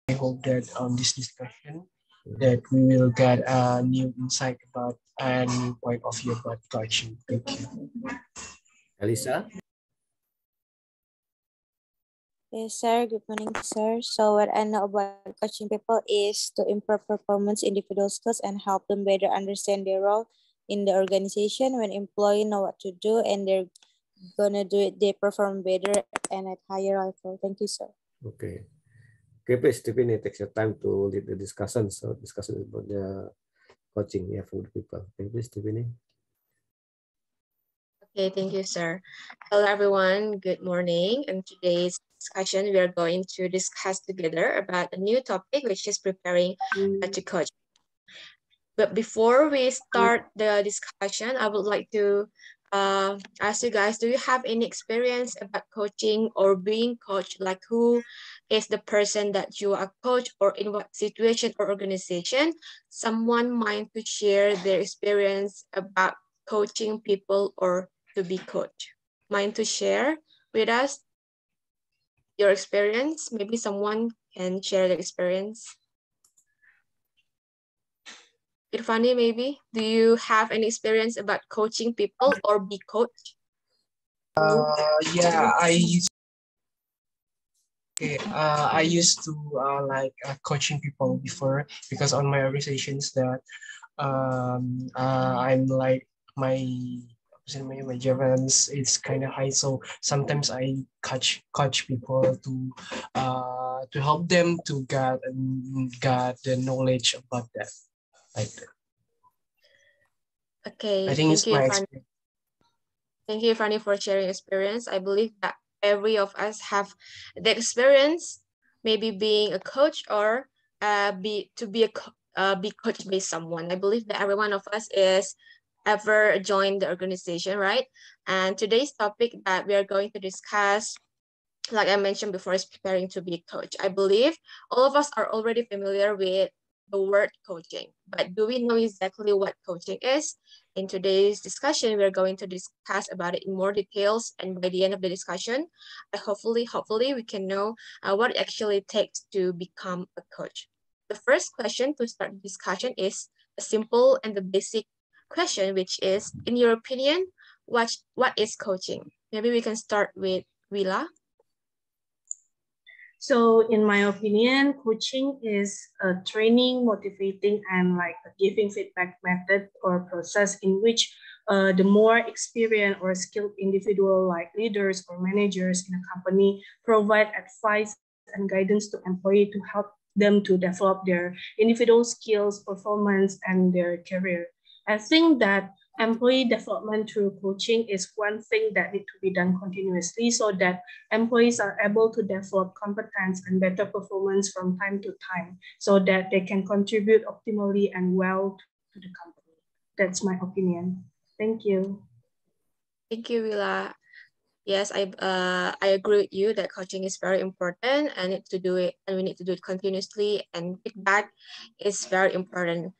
I hope that on this discussion that we will get a new insight about and point of view about coaching. Thank you. Elisa? Yes, sir. Good morning, sir. So what I know about coaching people is to improve performance, individual skills, and help them better understand their role in the organization. When employees know what to do and they're gonna do it, they perform better and at higher level. Thank you, sir. Okay. Okay, please, Tiffany, take your time to lead the discussion. So discussion about the coaching, yeah, for the people. Okay, please, Tiffany. Okay, thank you, sir. Hello, everyone. Good morning. In today's discussion, we are going to discuss together about a new topic, which is preparing to coach. But before we start the discussion, I would like to ask you guys, do you have any experience about coaching or being coached? Like, who is the person that you are coached, or in what situation or organization? Someone mind to share their experience about coaching people or to be coached? Mind to share with us your experience? Maybe someone can share the experience. Irfani, maybe, do you have any experience about coaching people or be coached? Yeah, I used to coaching people before, because on my organizations that I'm like my German's is kind of high, so sometimes I coach people to help them to get the knowledge about that. Like that. Okay, I think thank it's you, my Irfani. experience. Thank you, Irfani, for sharing experience. I believe that every of us have the experience, maybe being a coach or be coached by someone. I believe that every one of us is ever joined the organization, right? And today's topic that we are going to discuss, like I mentioned before, is preparing to be a coach. I believe all of us are already familiar with the word coaching, but do we know exactly what coaching is? In today's discussion, we're going to discuss about it in more details, and by the end of the discussion, hopefully we can know what it actually takes to become a coach. The first question to start the discussion is a simple and the basic question, which is, in your opinion, what is coaching? Maybe we can start with Willa. So in my opinion, coaching is a training, motivating, and like a giving feedback method or process in which the more experienced or skilled individual like leaders or managers in a company provide advice and guidance to employees to help them to develop their individual skills, performance, and their career. I think that employee development through coaching is one thing that needs to be done continuously so that employees are able to develop competence and better performance from time to time so that they can contribute optimally and well to the company. That's my opinion. Thank you. Thank you, Willa. Yes, I agree with you that coaching is very important and we need to do it continuously, and feedback is very important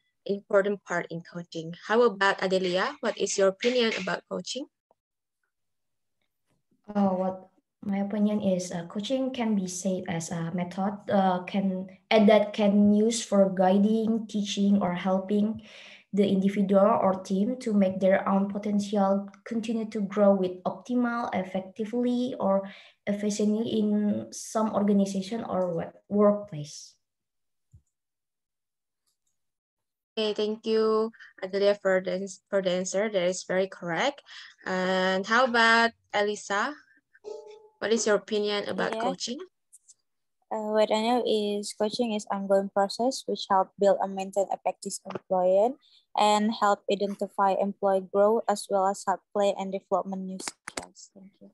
part in coaching. How about Adelia? What is your opinion about coaching? What my opinion is, coaching can be said as a method that can use for guiding, teaching, or helping the individual or team to make their own potential continue to grow with optimal, effectively, or efficiently in some organization or workplace. Okay, thank you, Adelia, for the answer. That is very correct. And how about Elisa? What is your opinion about coaching? What I know is coaching is ongoing process which help build and maintain effective employee and help identify employee growth as well as help plan and development new skills. Thank you.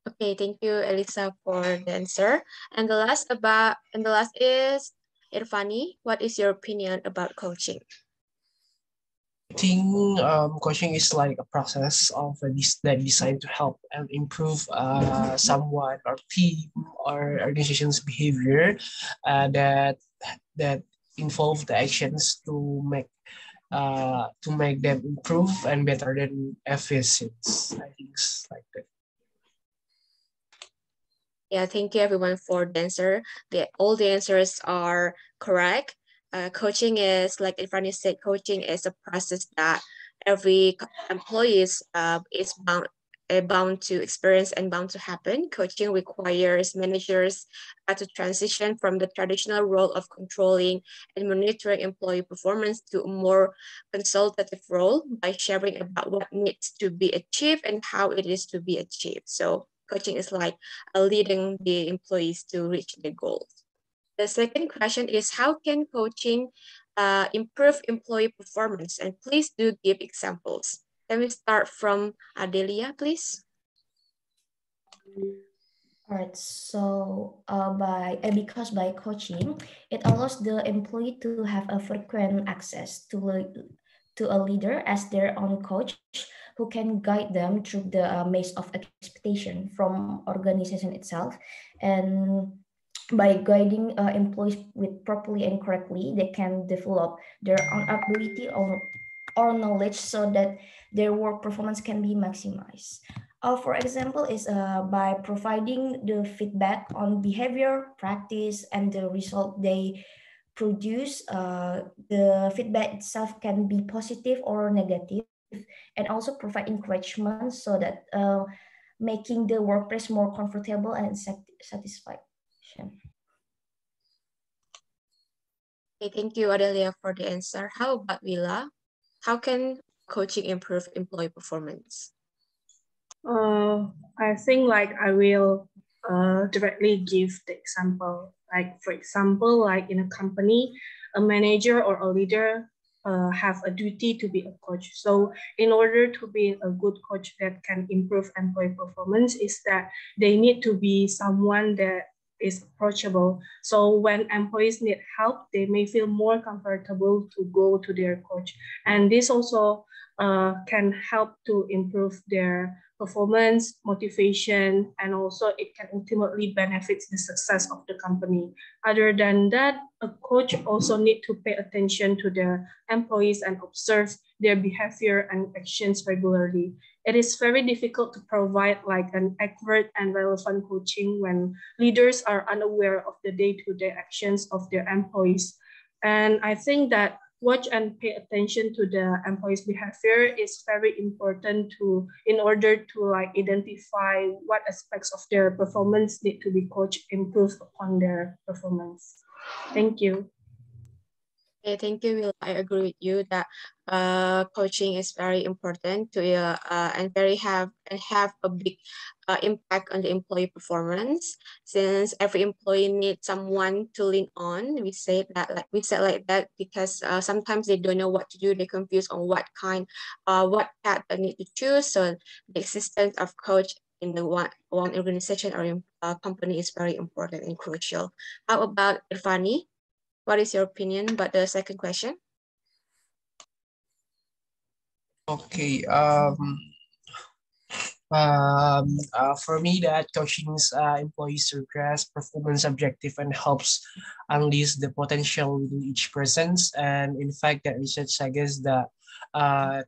Okay, thank you, Elisa, for the answer. And the last is Irfani. What is your opinion about coaching? I think coaching is like a process of that designed to help and improve someone or team or organization's behavior that involve the actions to make them improve and better than efficient. I think it's like that. Yeah, thank you everyone for the answer. All the answers are correct. Coaching is, like Ifrani said, coaching is a process that every employee is bound to experience and bound to happen. Coaching requires managers to transition from the traditional role of controlling and monitoring employee performance to a more consultative role by sharing about what needs to be achieved and how it is to be achieved. So coaching is like leading the employees to reach their goals. The second question is, how can coaching improve employee performance? And please do give examples. Can we start from Adelia, please? All right, so because by coaching, it allows the employee to have a frequent access to a leader as their own coach who can guide them through the maze of expectation from organization itself. And by guiding employees with properly and correctly, they can develop their own ability or knowledge so that their work performance can be maximized. For example, is by providing the feedback on behavior, practice, and the result they produce. The feedback itself can be positive or negative, and also provide encouragement so that making the workplace more comfortable and satisfied. Okay, thank you, Adelia, for the answer. How about Willa? How can coaching improve employee performance? I think like I will directly give the example. Like for example, like in a company, a manager or a leader have a duty to be a coach. So in order to be a good coach that can improve employee performance is that they need to be someone that is approachable. So when employees need help, they may feel more comfortable to go to their coach. And this also can help to improve their performance, motivation, and also it can ultimately benefit the success of the company. Other than that, a coach also need to pay attention to their employees and observe their behavior and actions regularly. It is very difficult to provide like an accurate and relevant coaching when leaders are unaware of the day-to-day actions of their employees. And I think that watch and pay attention to the employees' behavior is very important in order to like identify what aspects of their performance need to be coached, improve upon their performance. Thank you. Okay, thank you, Will. I agree with you that coaching is very important to and have a big impact on the employee performance. Since every employee needs someone to lean on, we said like that because sometimes they don't know what to do. They're confused on what path they need to choose. So the existence of coach in the one organization or company is very important and crucial. How about Irfani? What is your opinion about the second question? Okay. For me, that coaching's employees to grasp performance objective and helps unleash the potential within each person's. And in fact, that research suggests that I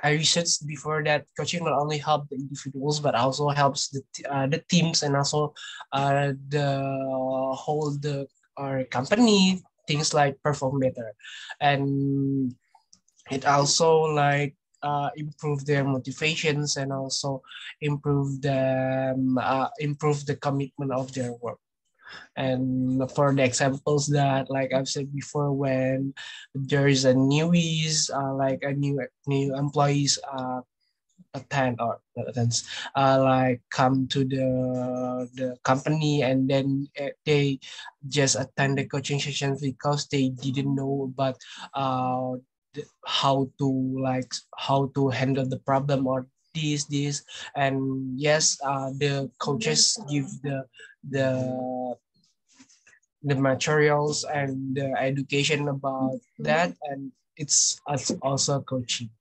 researched before that coaching not only help the individuals but also helps the teams and also the whole our company things like perform better, and it also like improve their motivations and also improve the commitment of their work. And for the examples that, like I've said before, when there is a newies, like a new employees attend or not attends, like come to the company and then they just attend the coaching sessions because they didn't know about how to handle the problem or this, and yes, the coaches give the the materials and the education about that, and it's also coaching.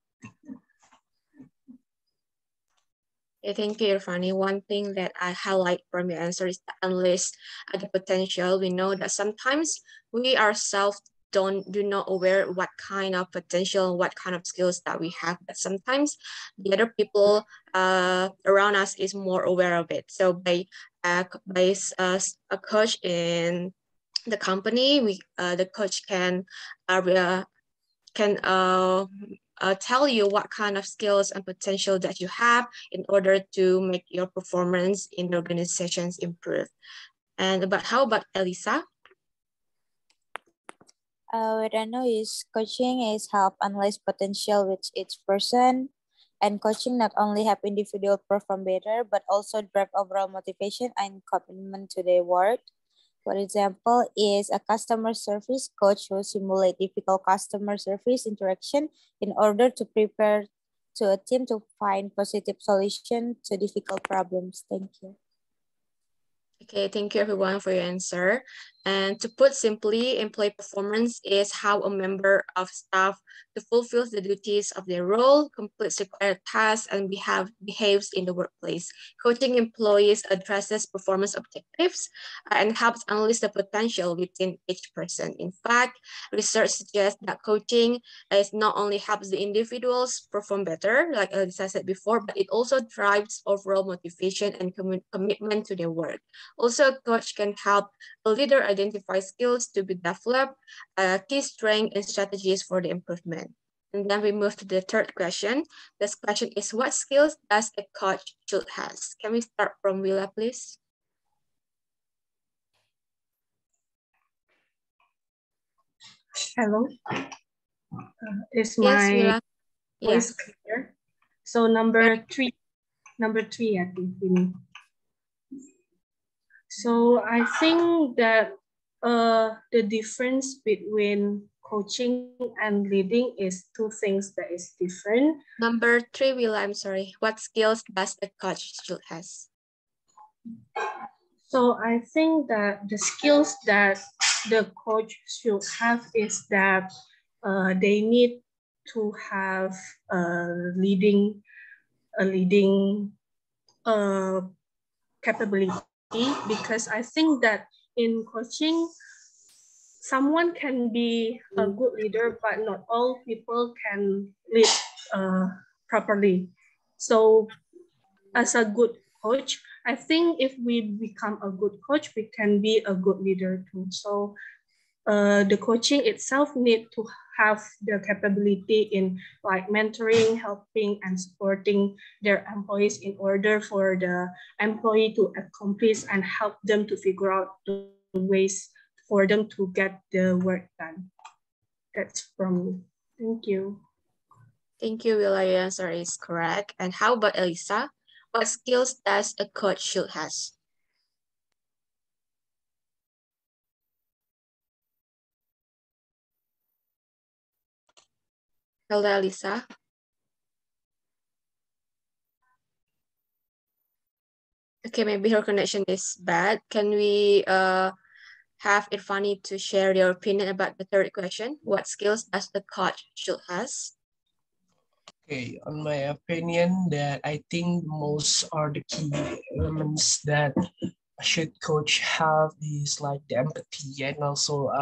Okay, thank you, Irfani. One thing that I highlight from your answer is to unleash the potential. We know that sometimes we ourselves do not aware what kind of potential, what kind of skills that we have. But sometimes the other people around us is more aware of it. So by a coach in the company, the coach can tell you what kind of skills and potential that you have in order to make your performance in the organizations improve. And how about Elisa? What I know is coaching is help analyze potential with each person, and coaching not only help individual perform better, but also drive overall motivation and commitment to their work. For example, is a customer service coach who simulate difficult customer service interaction in order to prepare to a team to find positive solution to difficult problems. Thank you. Okay, thank you everyone for your answer. And to put simply, employee performance is how a member of staff to fulfill the duties of their role, completes required tasks, and behaves in the workplace. Coaching employees addresses performance objectives and helps analyze the potential within each person. In fact, research suggests that coaching is not only helps the individuals perform better, like Elisa said before, but it also drives overall motivation and commitment to their work. Also, a coach can help a leader identify skills to be developed, key strengths and strategies for the improvement. And then we move to the third question. This question is, what skills does a coach should has? Can we start from Willa, please? Hello. Is Yes, my Willa. voice clear? So number three, I think we need. So I think that the difference between coaching and leading is two things that is different. Number 3, Willa, I'm sorry. What skills does a coach should has? So I think that the skills that the coach should have is that they need to have a leading capability, because I think that in coaching, someone can be a good leader, but not all people can lead properly. So as a good coach, I think if we become a good coach, we can be a good leader too. So the coaching itself need to have the capability in like mentoring, helping, and supporting their employees in order for the employee to accomplish and help them to figure out the ways for them to get the work done. That's from me. Thank you. Thank you, Willa. Your answer is correct. And how about Elisa? What skills does a coach should has? Hello, Elisa. Okay, maybe her connection is bad. Can we have Irfani to share your opinion about the third question? What skills does the coach should has? Okay, on my opinion, that I think most are the key elements that should coach have is like the empathy and also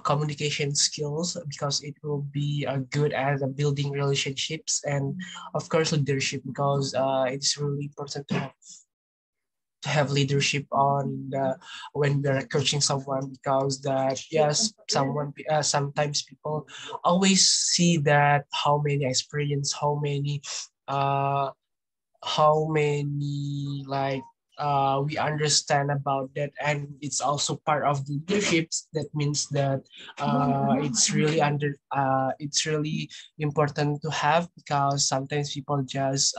communication skills, because it will be good at building relationships, and of course leadership, because it's really important to have leadership on when we're coaching someone, because that yes, sometimes people always see that uh how many like we understand about that, and it's also part of the leadership. That means that it's really important to have, because sometimes people just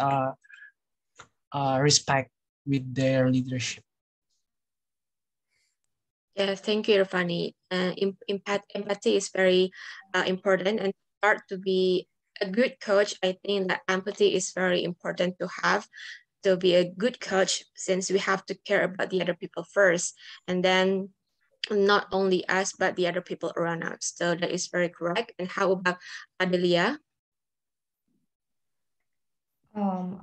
respect with their leadership. Yeah, thank you, Irfani. Empathy is very important, and start to be a good coach. I think that empathy is very important to have to be a good coach, since we have to care about the other people first, and then not only us, but the other people around us. So that is very correct. And how about Adelia?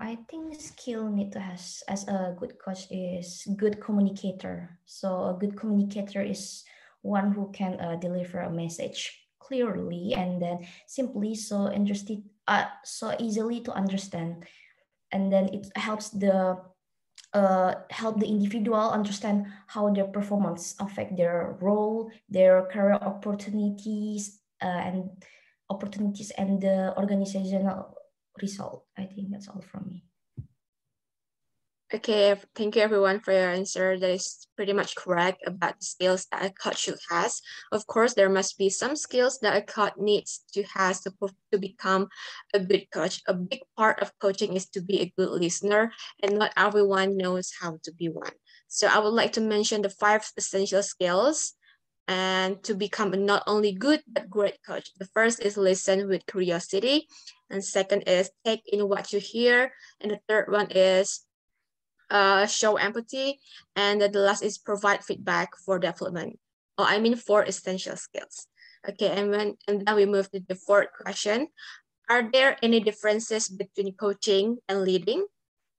I think skill need to has as a good coach is good communicator. So a good communicator is one who can deliver a message clearly and then simply, so interested, so easily to understand, and then it helps the individual understand how their performance affect their role, their career opportunities and the organizational result. I think that's all from me. Okay, thank you everyone for your answer. That is pretty much correct about the skills that a coach should has. Of course, there must be some skills that a coach needs to has to become a good coach. A big part of coaching is to be a good listener, and not everyone knows how to be one. So I would like to mention the 5 essential skills and to become a not only good but great coach. The first is listen with curiosity, and second is take in what you hear, and the third one is show empathy, and the last is provide feedback for development. Oh, I mean 4 essential skills. Okay, and then we move to the 4th question. Are there any differences between coaching and leading?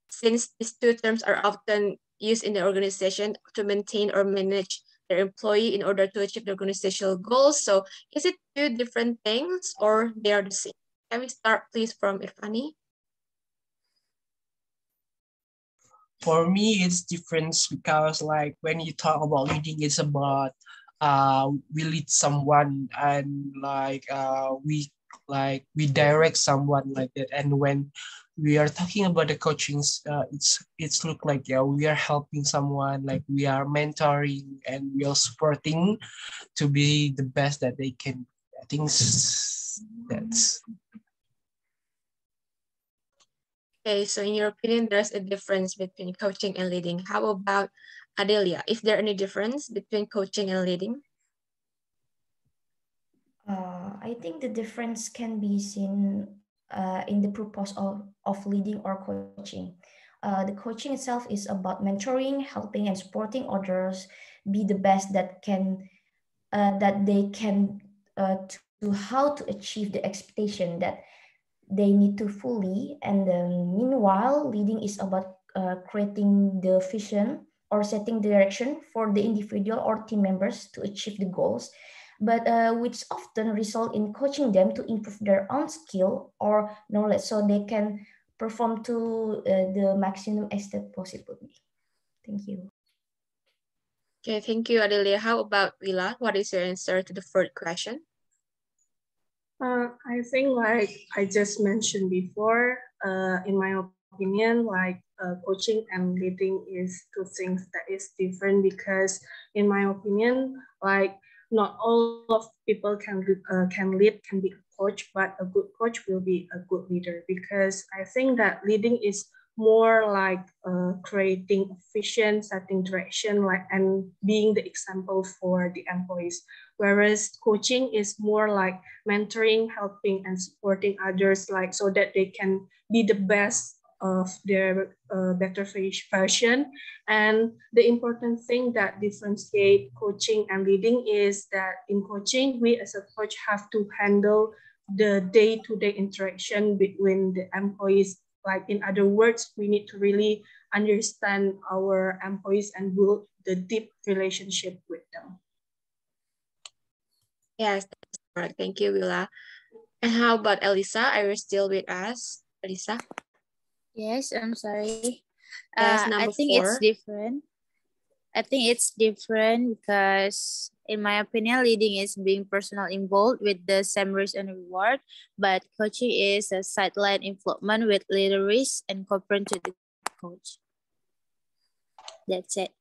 Since these 2 terms are often used in the organization to maintain or manage their employee in order to achieve the organizational goals. So is it 2 different things or they are the same? Can we start please from Irfani? For me, it's different because like when you talk about leading, it's about we lead someone and we direct someone like that. And when we are talking about the coachings, it's look like we are helping someone, like we are mentoring and we are supporting to be the best that they can. I think that's. Okay, so in your opinion, there's a difference between coaching and leading. How about Adelia? Is there any difference between coaching and leading? I think the difference can be seen in the purpose of leading or coaching. The coaching itself is about mentoring, helping, and supporting others be the best that they can to how to achieve the expectation that they need to fully. And then meanwhile, leading is about creating the vision or setting direction for the individual or team members to achieve the goals, but which often result in coaching them to improve their own skill or knowledge so they can perform to the maximum extent possible. Thank you. Okay, thank you, Adelia. How about Willa? What is your answer to the 3rd question? I think like I just mentioned before, in my opinion, like coaching and leading is 2 things that is different because in my opinion, like not all of people can lead, can be a coach, but a good coach will be a good leader because I think that leading is more like creating a vision, setting direction, like and being the example for the employees. Whereas coaching is more like mentoring, helping, and supporting others, like so that they can be the best of their better version. And the important thing that differentiate coaching and leading is that in coaching, we as a coach have to handle the day-to-day interaction between the employees. Like in other words, we need to really understand our employees and build the deep relationship with them. Yes, that's correct. Thank you, Willa. And how about Elisa? Are you still with us, Elisa? Yes, I'm sorry. Yes, I number think 4. it's different. I think it's different because, in my opinion, leading is being personal involved with the same risk and reward, but coaching is a sideline involvement with little risk and compared to the coach. That's it.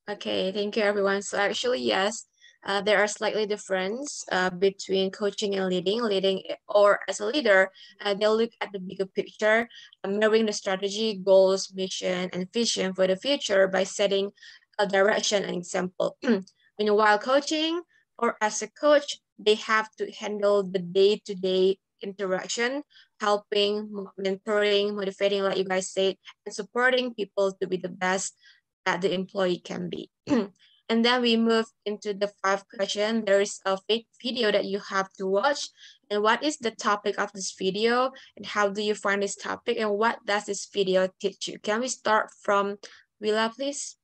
Okay, thank you, everyone. So actually, yes, there are slightly difference between coaching and leading. Leading or as a leader, they'll look at the bigger picture, knowing the strategy, goals, mission, and vision for the future by setting a direction and example. Meanwhile, coaching or as a coach, they have to handle the day-to-day interaction, helping, mentoring, motivating, like you guys said, and supporting people to be the best that the employee can be. And then we move into the 5th question. There is a video that you have to watch. And what is the topic of this video? And how do you find this topic? And what does this video teach you? Can we start from Willa, please?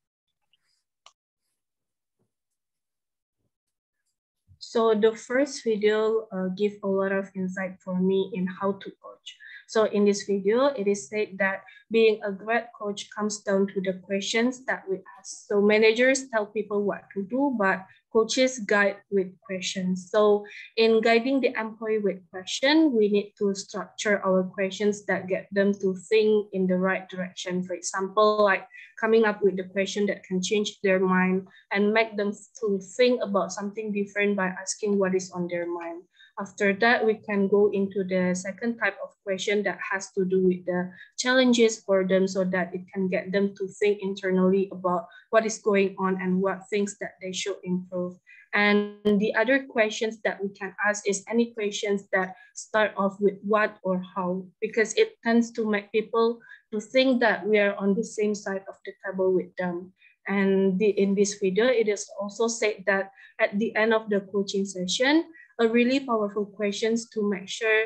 So the first video give a lot of insight for me in how to coach. So in this video, it is said that being a great coach comes down to the questions that we ask. So managers tell people what to do, but coaches guide with questions. So in guiding the employee with question, we need to structure our questions that get them to think in the right direction. For example, like coming up with the question that can change their mind and make them to think about something different by asking what is on their mind. After that, we can go into the second type of question that has to do with the challenges for them so that it can get them to think internally about what is going on and what things that they should improve. And the other questions that we can ask is any questions that start off with what or how, because it tends to make people to think that we are on the same side of the table with them. And in this video, it is also said that at the end of the coaching session, a really powerful questions to make sure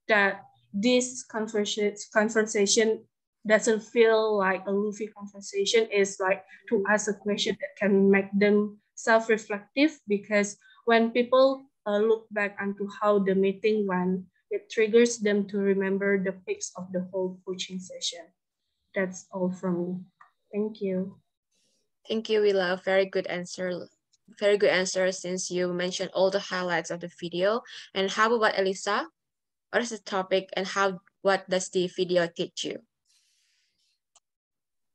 that this conversation doesn't feel like a loofy conversation is like to ask a question that can make them self-reflective, because when people look back onto how the meeting went, it triggers them to remember the peaks of the whole coaching session. That's all from me. Thank you. Thank you, Willa. Very good answer. Very good answer since you mentioned all the highlights of the video. And how about Elisa? What is the topic and what does the video teach you?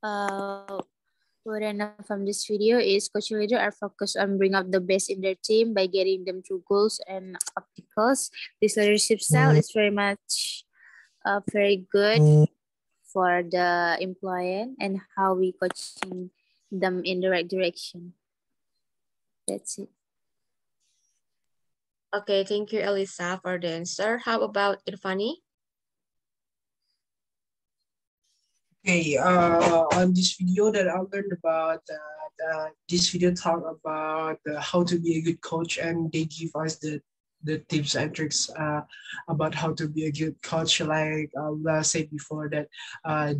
What I know from this video is coaching leaders are focused on bringing out the best in their team by getting them through goals and obstacles. This leadership style is very much very good for the employee and how we coaching them in the right direction. That's it. Okay, thank you, Elisa, for the answer. How about Irfani? Okay, on this video that I learned about, this video talk about how to be a good coach, and they give us the tips and tricks about how to be a good coach. Like I said before, that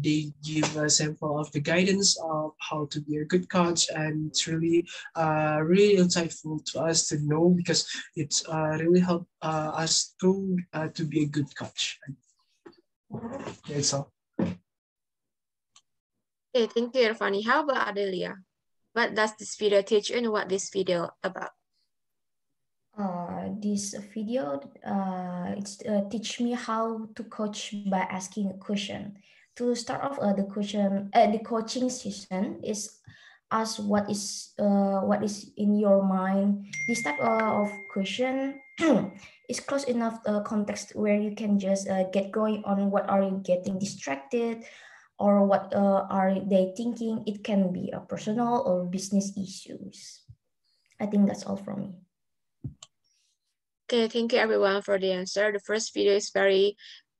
they give a sample of the guidance of how to be a good coach, and it's really really insightful to us to know, because it's really help us to be a good coach. That's all. Okay, thank you, Irfani. How about Adelia? What does this video teach you and what this video about? This video teach me how to coach by asking a question. To start off, the coaching session is ask what is in your mind. This type of question is close enough context where you can just get going on what are you getting distracted, or what are they thinking. It can be a personal or business issues. I think that's all from me. Okay, thank you everyone for the answer. The first video is very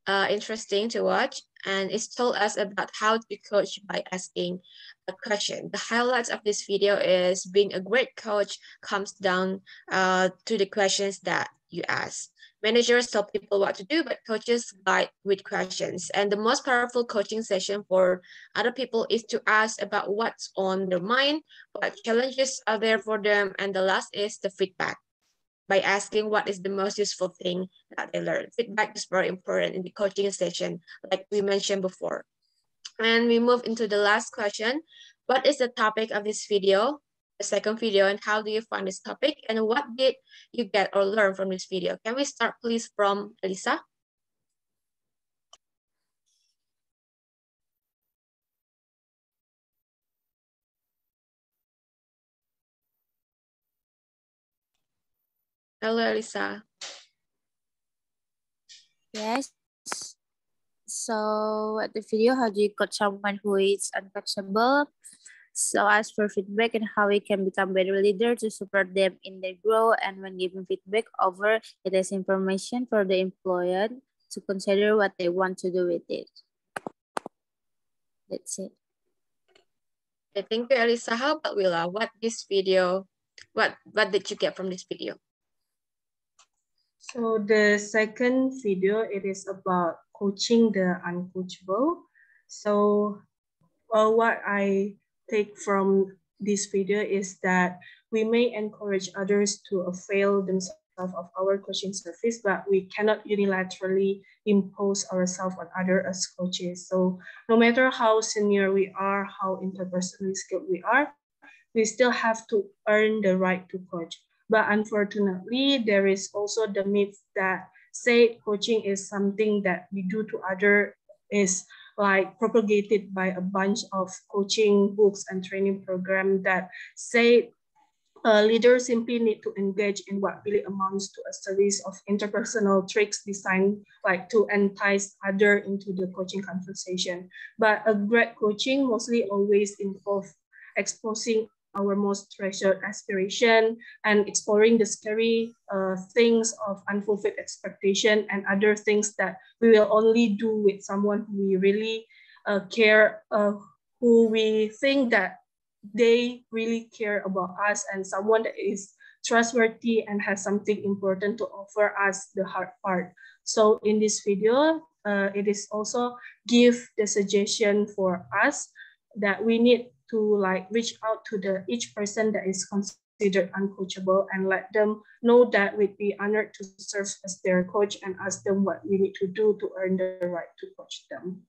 interesting to watch, and it's told us about how to coach by asking a question. The highlights of this video is being a great coach comes down to the questions that you ask. Managers tell people what to do, but coaches guide with questions. And the most powerful coaching session for other people is to ask about what's on their mind, what challenges are there for them, and the last is the feedback, by asking what is the most useful thing that they learned. Feedback is very important in the coaching session, like we mentioned before. And we move into the last question. What is the topic of this video, the second video, and how do you find this topic? And what did you get or learn from this video? Can we start please from Elisa? Hello, Elisa. Yes. So at the video, how do you coach someone who is uncouchable? So ask for feedback and how we can become better leader to support them in their growth. And when giving feedback over, it is information for the employer to consider what they want to do with it. That's it. Okay, thank you, Elisa. How about Willa? What did you get from this video? So the second video, it is about coaching the uncoachable. So what I take from this video is that we may encourage others to avail themselves of our coaching service, but we cannot unilaterally impose ourselves on others as coaches. So no matter how senior we are, how interpersonally skilled we are, we still have to earn the right to coach. But unfortunately, there is also the myth that say coaching is something that we do to other, is like propagated by a bunch of coaching books and training programs that say leaders simply need to engage in what really amounts to a series of interpersonal tricks designed like to entice other into the coaching conversation. But a great coaching mostly always involve exposing our most treasured aspiration and exploring the scary things of unfulfilled expectation and other things that we will only do with someone who we really care, who we think that they really care about us, and someone that is trustworthy and has something important to offer us the hard part. So in this video, it is also give the suggestion for us that we need to like reach out to each person that is considered uncoachable and let them know that we'd be honored to serve as their coach and ask them what we need to do to earn the right to coach them.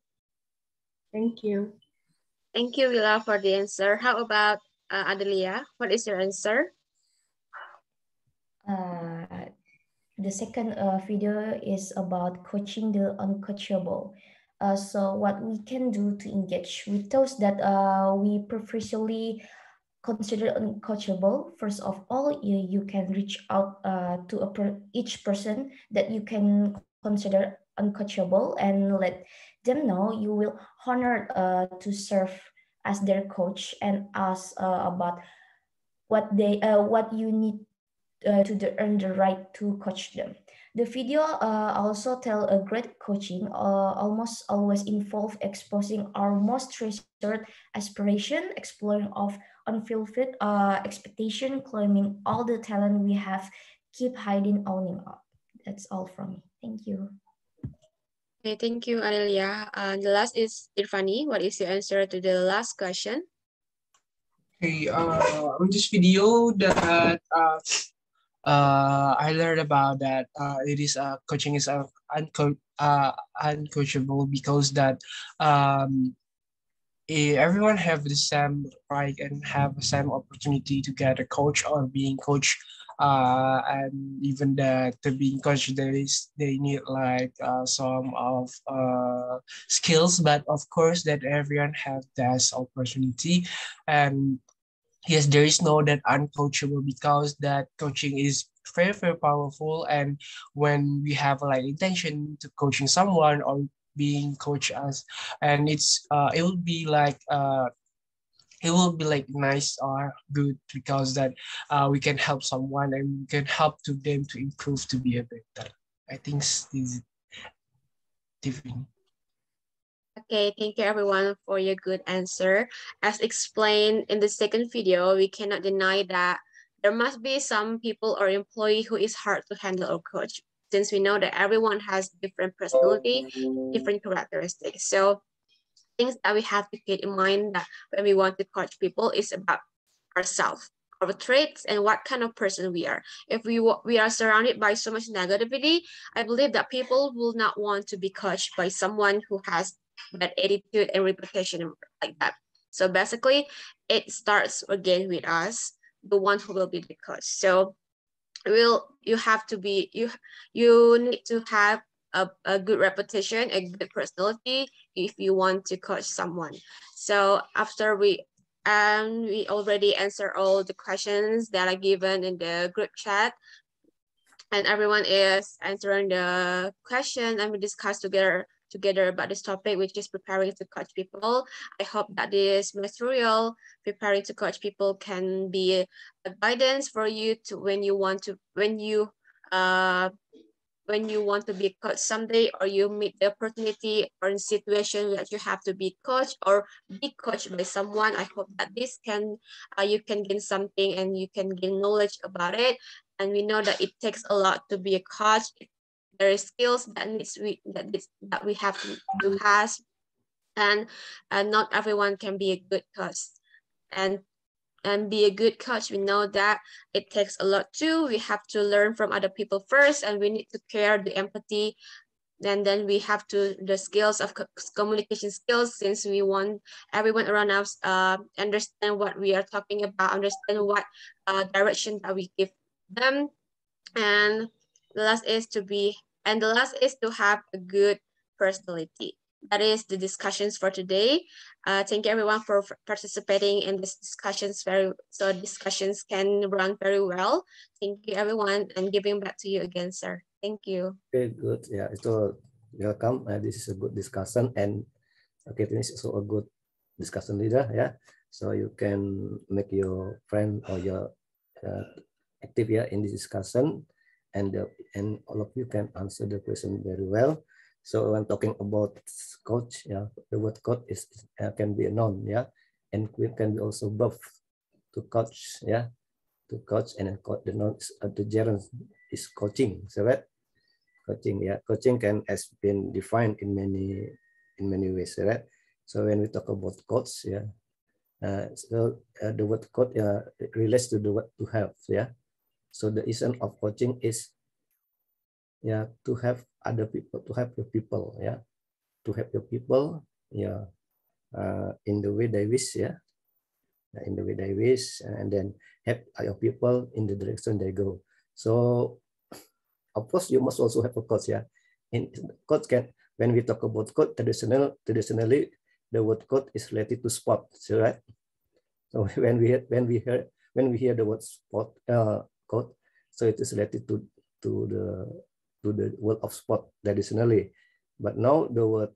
Thank you. Thank you, Willa, for the answer. How about Adelia? What is your answer? The second video is about coaching the uncoachable. So what we can do to engage with those that we previously consider uncoachable. First of all, you can reach out to each person that you can consider uncoachable and let them know you will honor to serve as their coach and ask about what you need to earn the right to coach them. The video also tell a great coaching almost always involve exposing our most treasured aspiration, exploring of unfulfilled expectation, claiming all the talent we have, keep hiding, owning up. That's all from me. Thank you. Okay, thank you, Adelia. The last is Irfani. What is your answer to the last question? Okay, on this video that I learned about that it is coaching is uncoachable because that everyone have the same right and have the same opportunity to get a coach or being coached. And even that to being coached, they need like some of skills, but of course that everyone have that opportunity. And yes, there is no that uncoachable because that coaching is very, very powerful. And when we have like intention to coaching someone or being coached us, and it will be like nice or good because that we can help someone and we can help to them to improve to be a better. I think this is different. Okay, thank you everyone for your good answer. As explained in the second video, we cannot deny that there must be some people or employee who is hard to handle or coach, since we know that everyone has different personality, different characteristics. So things that we have to keep in mind that when we want to coach people is about ourselves, our traits, and what kind of person we are. If we are surrounded by so much negativity, I believe that people will not want to be coached by someone who has bad attitude and reputation like that. So basically, it starts again with us, the one who will be the coach. So you have to be you need to have a good reputation, a good personality if you want to coach someone. So after we already answered all the questions that are given in the group chat, and everyone is answering the question, and we discuss together about this topic, which is preparing to coach people. I hope that this material, preparing to coach people, can be a guidance for you to when you want to be coached someday, or you meet the opportunity or in situation that you have to be coached or be coached by someone. I hope that this can you can gain something and you can gain knowledge about it. And we know that it takes a lot to be a coach. There are skills that we have to have, and not everyone can be a good coach. And and be a good coach, we know that it takes a lot too. We have to learn from other people first, and we need to care the empathy. And then we have to the skills of communication skills, since we want everyone around us understand what we are talking about, understand what direction that we give them. And the last is to have a good personality. That is the discussions for today. Thank you everyone for participating in these discussions. So discussions can run very well. Thank you everyone, and giving back to you again, sir. Thank you. Okay, good. Yeah, so welcome. This is a good discussion, and okay, this is also a good discussion leader. Yeah, so you can make your friend or your active here in this discussion, and all of you can answer the question very well. So when talking about coach, yeah, the word coach is can be a noun, yeah, and can be also verb to coach, yeah, to coach, and then the noun the gerund is coaching. So right, coaching, yeah, coaching has been defined in many ways, right? So when we talk about coach, yeah, the word coach relates to the word to have, yeah. So the essence of coaching is, yeah, to have other people, to help your people, yeah, to help your people, yeah, in the way they wish, yeah, in the way they wish, and then help your people in the direction they go. So of course you must also have a coach, yeah. In coach can, when we talk about coach, traditionally the word coach is related to sport, so right. So when we hear the word sport, coach, so it is related to the world of sport traditionally. But now the word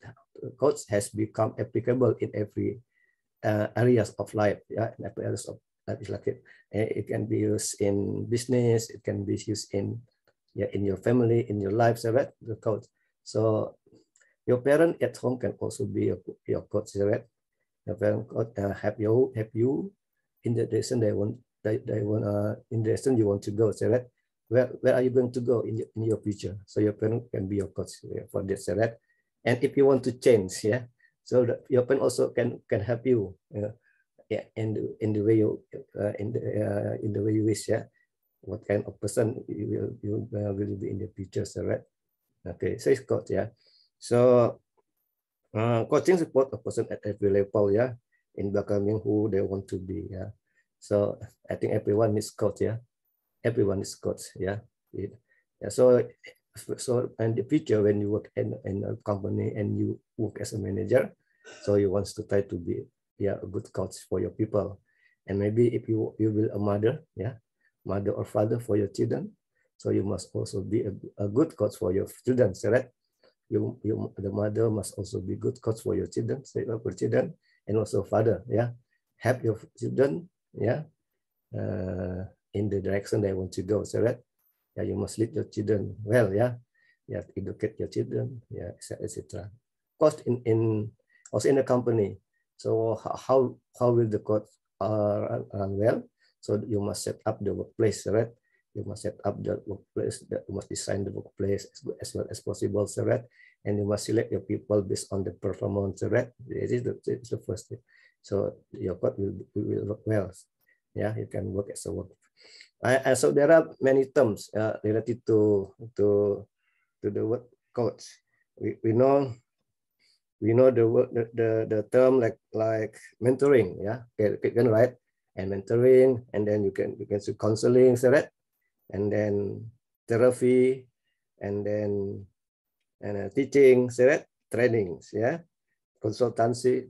coach has become applicable in every areas of life, yeah, in every areas of life. Is like it can be used in business, it can be used in, yeah, in your family, in your life, so right, the coach. So your parent at home can also be your coach, so right. Your parent coach help you in the direction they want in the direction you want to go, so right. Where are you going to go in your future? So your parent can be your coach for this, so right. And if you want to change, yeah, so your parent also can help you, yeah, in the way you in the way you wish, yeah. What kind of person you will be in the future, so right. Okay, so it's coach, yeah. So coaching support a person at every level, yeah, in becoming who they want to be, yeah. So I think everyone is coach, yeah. Everyone is coach, yeah. Yeah. So in the future, when you work in a company and you work as a manager, so you want to try to be, yeah, a good coach for your people. And maybe if you will a mother, yeah, mother or father for your children, so you must also be a good coach for your children, correct? The mother must also be good coach for your children, and also father, yeah, help your children, yeah, in the direction they want to go, correct? Yeah, you must lead your children well, yeah, yeah, educate your children, yeah, etc. Cost in also in a company. So how will the cost run well? So you must set up the workplace, right? You must set up the workplace. You must design the workplace as well as possible, right? And you must select your people based on the performance, right? This is the first thing. So your code will work well. Yeah, you can work as a work. So there are many terms related to the word coach. We know the term like mentoring, yeah, okay, can write, and mentoring, and then you can do counseling, so right, and then therapy, and then teaching, so right, trainings, yeah, consultancy,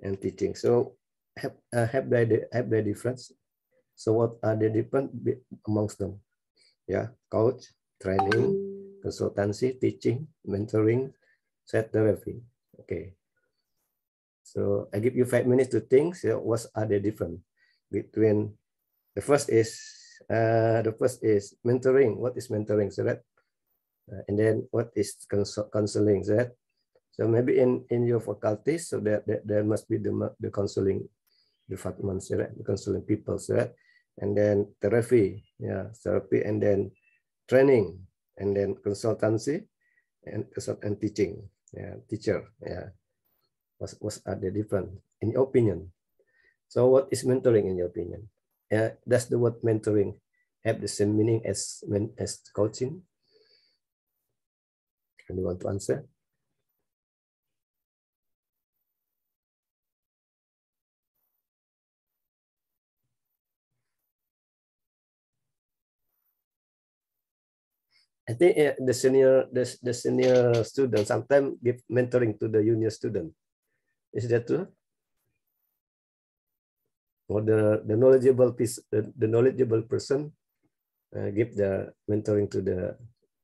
and teaching. So have the difference. So what are the different amongst them? Yeah, coach, training, consultancy, teaching, mentoring, set therapy. Okay. So I give you 5 minutes to think. So what are the different between the first is mentoring. What is mentoring? So that and then what is counseling? So that so maybe in your faculty, so that there must be the counseling department, so that the counseling people, so that, and then therapy, yeah, therapy, and then training, and then consultancy, and teaching, yeah, teacher, yeah. What are the different in your opinion? So what is mentoring in your opinion? Does the word mentoring have the same meaning as coaching? Anyone to answer? I think the senior student sometimes give mentoring to the junior student. Is that true? Or the knowledgeable the knowledgeable person give the mentoring to the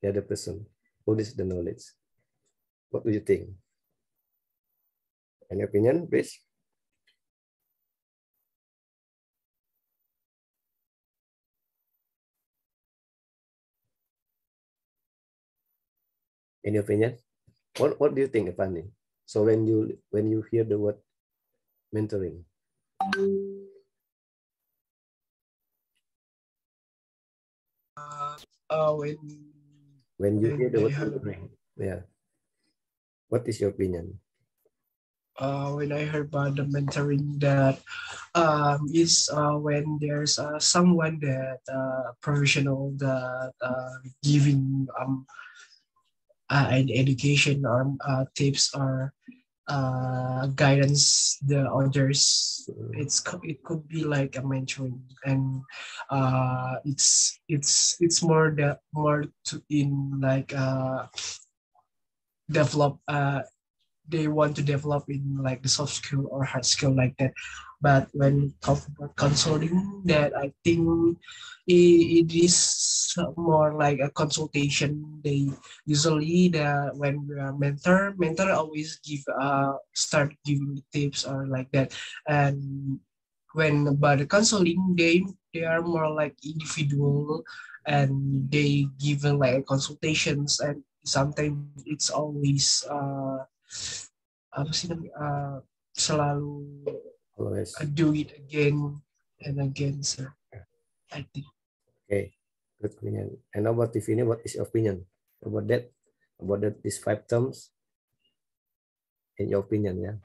other person who is the knowledge. What do you think? Any opinion, please? Any opinion? What do you think, Fanny? So when you hear the word mentoring, when you hear the word mentoring, yeah, what is your opinion? When I heard about the mentoring, that is when there's someone that professional that giving an education or tips or guidance the others. It could be like a mentoring, and it's more to in like develop they want to develop in like the soft skill or hard skill like that. But when talk about consulting, that I think it is more like a consultation. They usually when we are mentor always give start giving tips or like that. And when about the counseling, they are more like individual, and they given like consultations, and sometimes it's always apa sih namanya, selalu Always. Do it again and again, sir. I think. Okay, good opinion. And about Tiffany, what is your opinion about that? About that these 5 terms? In your opinion, yeah.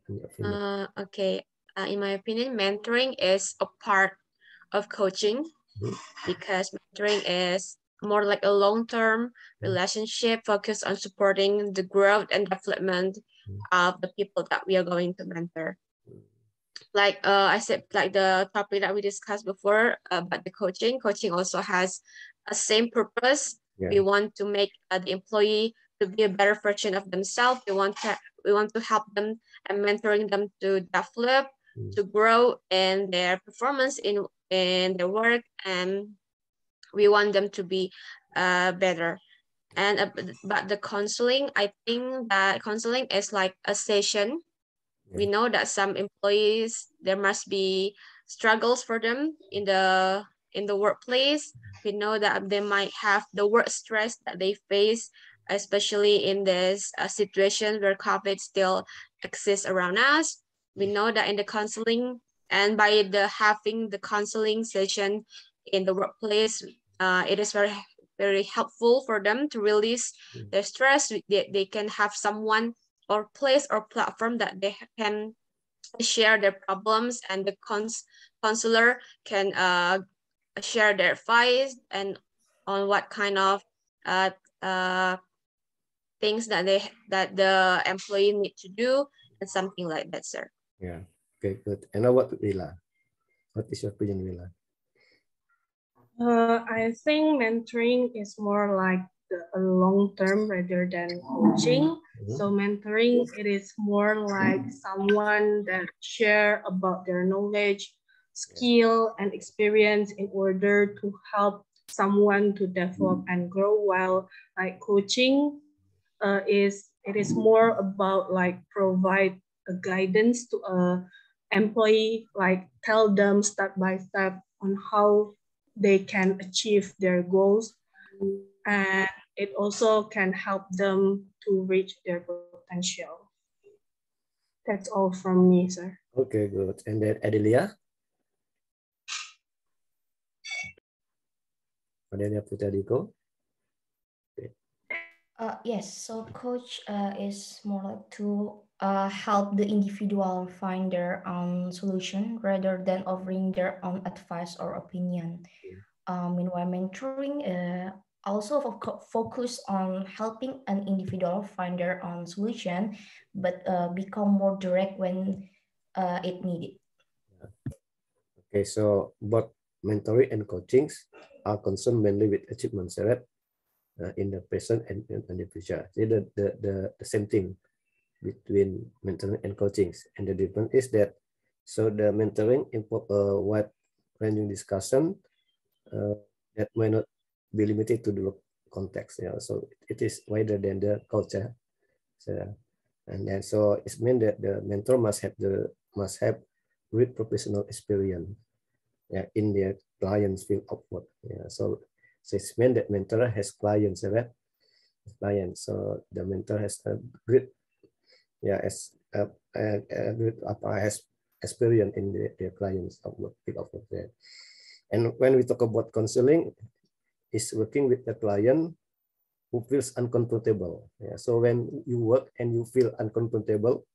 In your opinion. Okay. In my opinion, mentoring is a part of coaching because mentoring is more like a long-term relationship focused on supporting the growth and development of the people that we are going to mentor. Like I said, like the topic that we discussed before about the coaching also has a same purpose. Yeah. We want to make the employee to be a better version of themselves. We want to help them and mentoring them to develop, to grow in their performance in their work, and we want them to be better. And but the counseling, I think that counseling is like a session. We know that some employees, there must be struggles for them in the workplace. We know that they might have the work stress that they face, especially in this situation where COVID still exists around us. We know that in the counseling, and by having the counseling session in the workplace, it is very, very helpful for them to release their stress. They can have someone or place or platform that they can share their problems, and the counselor can share their advice and on what kind of things that the employee need to do and something like that, sir. Yeah. Okay, good. And now what, Willa? What is your opinion, Willa? I think mentoring is more like a long-term rather than coaching. So mentoring, it is more like someone that share about their knowledge, skill, and experience in order to help someone to develop and grow. While like coaching, it is more about like provide a guidance to a employee, like tell them step by step on how they can achieve their goals, and it also can help them to reach their potential. That's all from me, sir. Okay, good. And then Adelia? Adelia Putadiko? Yes, so coach is more like to help the individual find their own solution rather than offering their own advice or opinion. Meanwhile, mentoring also focus on helping an individual find their own solution, but become more direct when it needed. Okay, so both mentoring and coachings are concerned mainly with achievements, right? In the present and in the future. So the same thing between mentoring and coachings. And the difference is that, so the mentoring, what ranging discussion, that may not be limited to the context. So it is wider than the culture. So, and then so it means that the mentor must have great professional experience in their client's field of work. So it means that mentor has clients, right? Clients. So the mentor has a great has experience in their clients of work, field of work there. And when we talk about counseling, is working with the client who feels uncomfortable. So when you work and you feel uncomfortable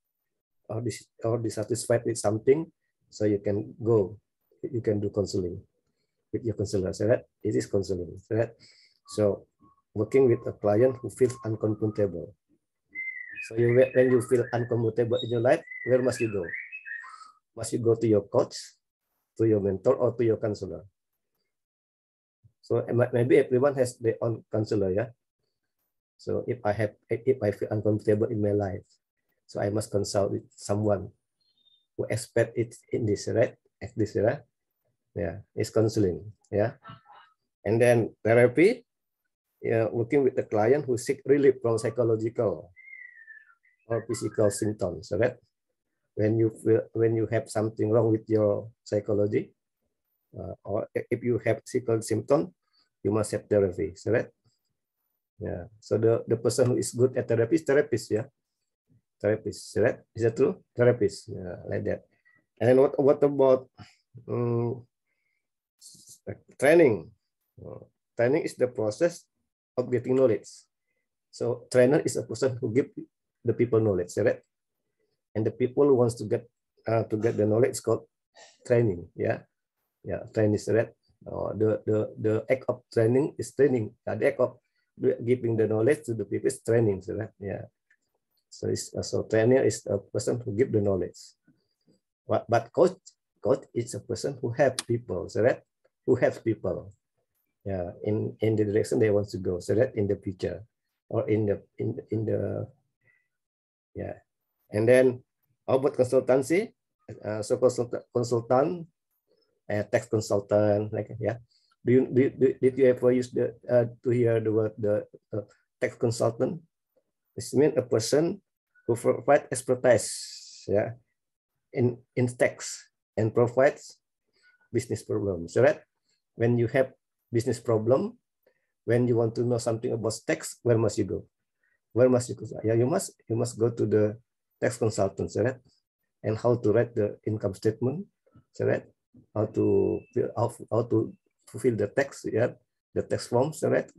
or dissatisfied with something, so you can do counseling with your counselor. So that it is counseling. So working with a client who feels uncomfortable. So when you feel uncomfortable in your life, where must you go? Must you go to your coach, to your mentor, or to your counselor? So maybe everyone has their own counselor, yeah. So if I feel uncomfortable in my life, so I must consult with someone who expert it in this, right? At this, right? Yeah, it's counseling, yeah. And then therapy, working with the client who seek relief from psychological or physical symptoms, right? When you have something wrong with your psychology, or if you have physical symptom, you must have therapy, right? Yeah. So the person who is good at therapist, yeah. Therapist, right? Is that true? Therapist, yeah, like that. And then what about training? Training is the process of getting knowledge. So trainer is a person who give the people knowledge, right? And the people who wants to get the knowledge called training, yeah. Training is right. The act of training is training. The act of giving the knowledge to the people is training, right? Yeah. So trainer is a person who give the knowledge. But coach is a person who help people, right? Who helps people, yeah, in the direction they want to go, so that in the future or in the yeah. And then how about consultancy? So consultant, tax consultant, like, yeah. Did you ever use to hear the word tax consultant? This means a person who provides expertise, yeah, in tax and provides business problems. So that when you have business problem, when you want to know something about tax, where must you go? Where must you go? Yeah, you must go to the tax consultant, so that, and how to write the income statement, so that how to fulfill the tax, yeah, the tax forms, so that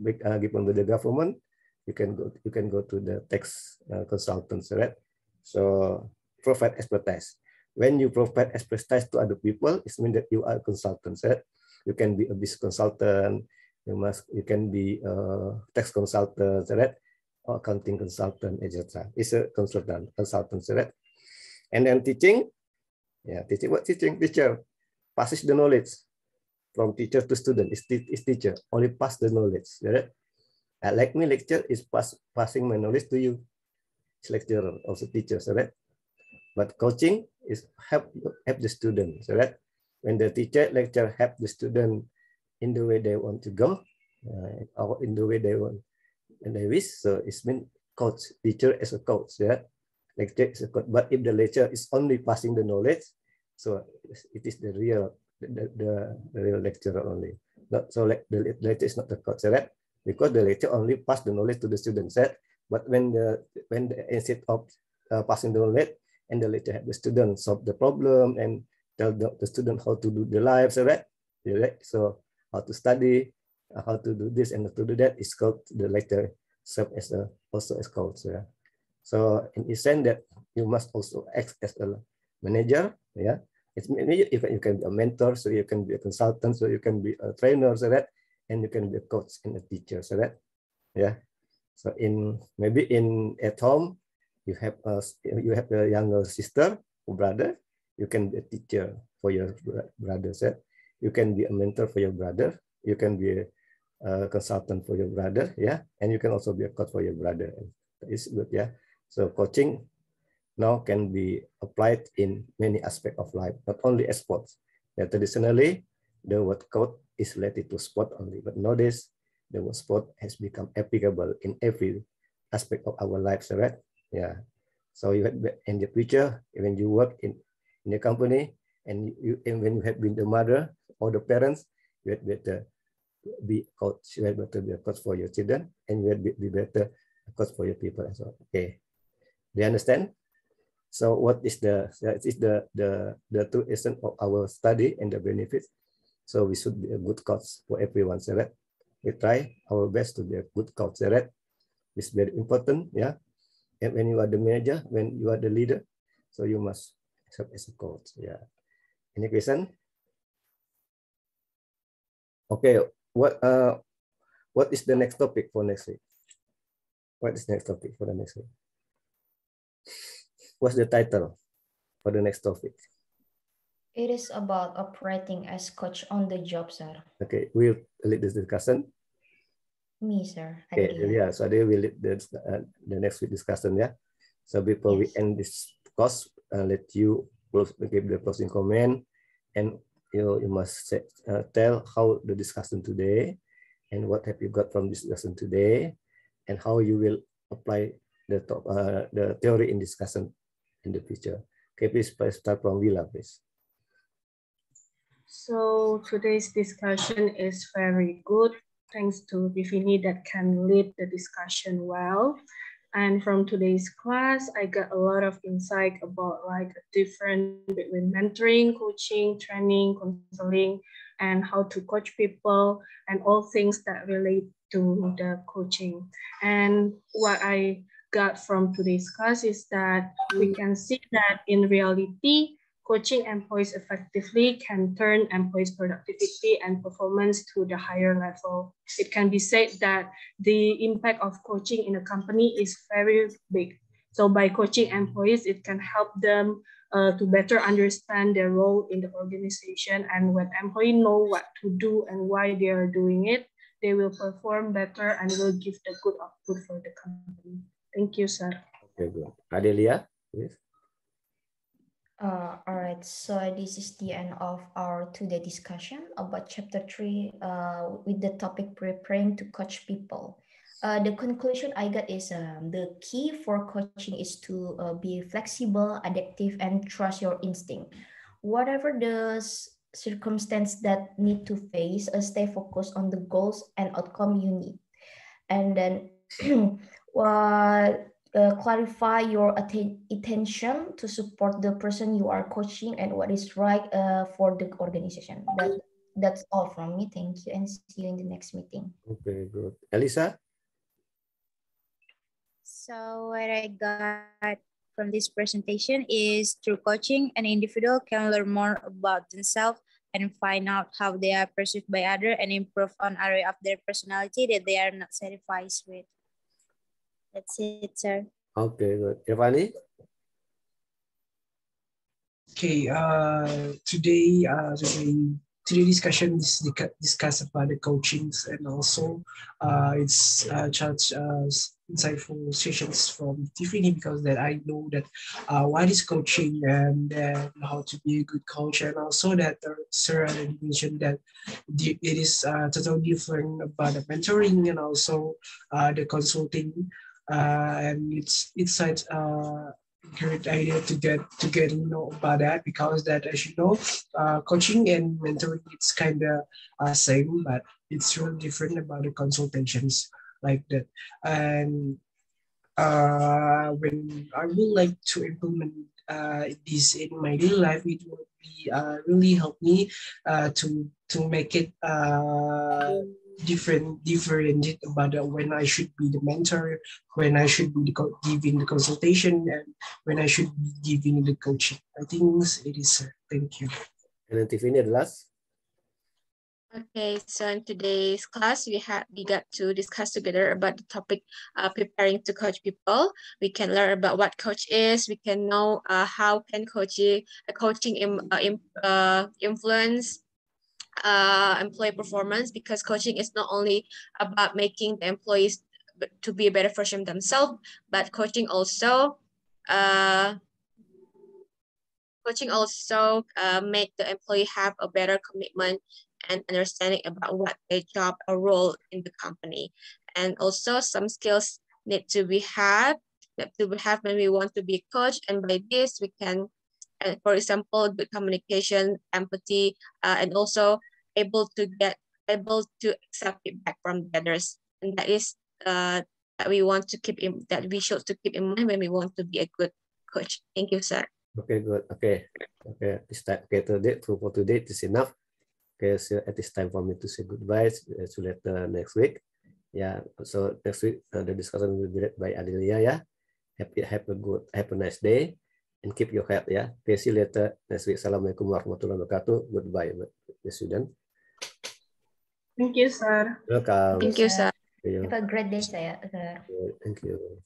given by the government, you can go to the tax consultant, so that, so provide expertise. When you provide expertise to other people, it means that you are a consultant. So that you can be a business consultant, you can be a tax consultant, so that, or accounting consultant, etc. It's a consultant, so that. And then teaching, yeah, teaching. What teaching? Teacher passes the knowledge from teacher to student. Is teacher only pass the knowledge, right? Like me, lecture is passing my knowledge to you. It's lecturer, also teacher, so that. But coaching is help the student, so that when the teacher lecture help the student in the way they want to go, or in the way they want and they wish, so it's mean coach, teacher as a coach, yeah. Lecture is a coach. But if the lecture is only passing the knowledge, so it is the real real lecturer only. Not so, like the lecture is not the coach, right? Because the lecture only pass the knowledge to the students, right? But when instead of passing the knowledge, and the lecture help the student solve the problem and tell the student how to do the lives, right? So how to study, how to do this and how to do that is called the lecture serve as also as coach, yeah. So in the sense that you must also act as a manager, yeah. It's maybe you can be a mentor, so you can be a consultant, so you can be a trainer, so that, and you can be a coach and a teacher, so that, yeah. So in maybe in at home, you have a younger sister or brother, you can be a teacher for your brother, so you can be a mentor for your brother, you can be a consultant for your brother, yeah, and you can also be a coach for your brother. It's good, yeah. So coaching now can be applied in many aspects of life, not only as sports. Yeah, traditionally, the word coach is related to sport only, but nowadays, the word sport has become applicable in every aspect of our lives, right? Yeah. So you in the future, when you work in a company, and when you have been the mother or the parents, you had better be coach, you had better be a coach for your children, and you had be better coach for your people as well. Okay. Do you understand? So what is the true essence of our study and the benefits? So we should be a good coach for everyone, so that we try our best to be a good coach, so that it's very important, yeah. And when you are the manager, when you are the leader, so you must serve as a coach, yeah. Any question? Okay, what is the next topic for next week? What is the next topic for the next week? What's the title for the next topic? It is about operating as coach on the job, sir. Okay, we'll lead this discussion. Me, sir. Okay, yeah, so they will lead the next week discussion, yeah. So before we end this course, let you give the closing comment, and you must say, tell how the discussion today, and what have you got from this discussion today, and how you will apply the theory in discussion in the future. Okay, please start from Willa, please. So today's discussion is very good, thanks to Bivini that can lead the discussion well. And from today's class, I got a lot of insight about like a difference between mentoring, coaching, training, counseling, and how to coach people, and all things that relate to the coaching. And what I got from today's class is that we can see that in reality, coaching employees effectively can turn employees' productivity and performance to the higher level. It can be said that the impact of coaching in a company is very big. So by coaching employees, it can help them to better understand their role in the organization. And when employees know what to do and why they are doing it, they will perform better and will give the good output for the company. Thank you, sir. Okay, good. Adelia, please. All right, so this is the end of our today discussion about chapter 3 with the topic preparing to coach people. The conclusion I got is the key for coaching is to be flexible, adaptive, and trust your instinct. Whatever the circumstance that need to face, stay focused on the goals and outcome you need. And then clarify your attention to support the person you are coaching and what is right for the organization. That's all from me. Thank you, and see you in the next meeting. Okay, good. Elisa? So what I got from this presentation is through coaching, an individual can learn more about themselves and find out how they are perceived by others and improve on area of their personality that they are not satisfied with. That's it, sir. Okay, good. Giovanni? Okay, today discussion is discuss about the coachings, and also it's such insightful sessions from Tiffany, because that I know that what is coaching and then how to be a good coach, and also that Sir already mentioned that it is totally different about the mentoring and also the consulting, and it's such great idea to get know about that, because that, as you know, coaching and mentoring, it's kind of same, but it's really different about the consultations like that. And when I would like to implement this in my daily life, it would be really help me to make it differentiate about when I should be the mentor, when I should be giving the consultation, and when I should be giving the coaching. I think it is, sir. Thank you. And Tiffany, the last. Okay, so in today's class, we got to discuss together about the topic preparing to coach people. We can learn about what coach is. We can know how can coaching influence employee performance, because coaching is not only about making the employees to be a better version of themselves, but coaching also make the employee have a better commitment and understanding about what their job or role in the company. And also some skills need to be had when we want to be a coach. And by this we can, for example, good communication, empathy, and also able to accept feedback from the others. And that is that we should to keep in mind when we want to be a good coach. Thank you, sir. Okay, good. Okay. Today for today it is enough. Okay, so it is time for me to say goodbye. So later next week. Yeah. So next week the discussion will be led by Adelia. Yeah. Have a nice day, and keep your health. Yeah. Okay. See you later next week. Assalamualaikum warahmatullahi wabarakatuh. Goodbye, student. Thank you, sir. Welcome. Thank you, sir. Have a great day, sir. Thank you.